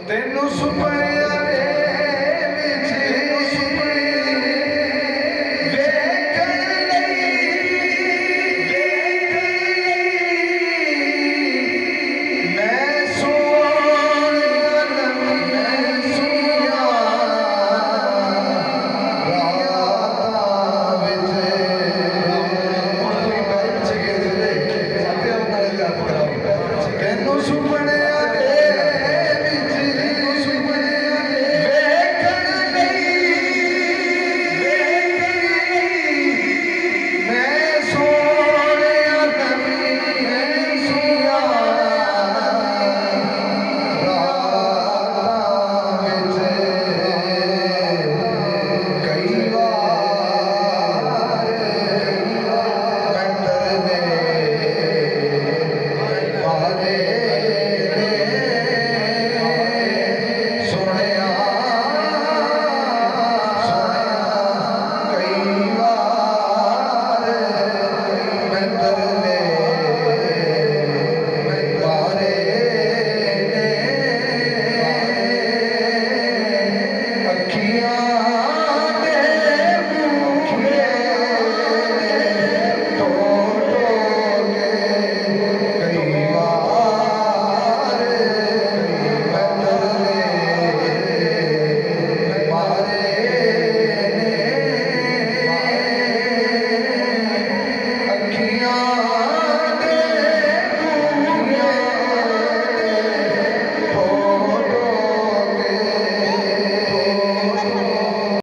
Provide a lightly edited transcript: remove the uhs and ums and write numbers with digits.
ਤੈਨੂੰ ਸੁਪਨਿਆਂ ਦੇ ਵਿੱਚ ਵੇਖਣ ਲਈ ਮੈਂ ਸੋਹਣਿਆ ਨਵੀਆਂ ਸੁਈਆਂ ਰਾਤਾਂ ਵਿੱਚ ਹੁਣ ਵੀ ਬੈਠ ਕੇ ਦੇ ਤੈਨੂੰ ਸੁਪਨੇ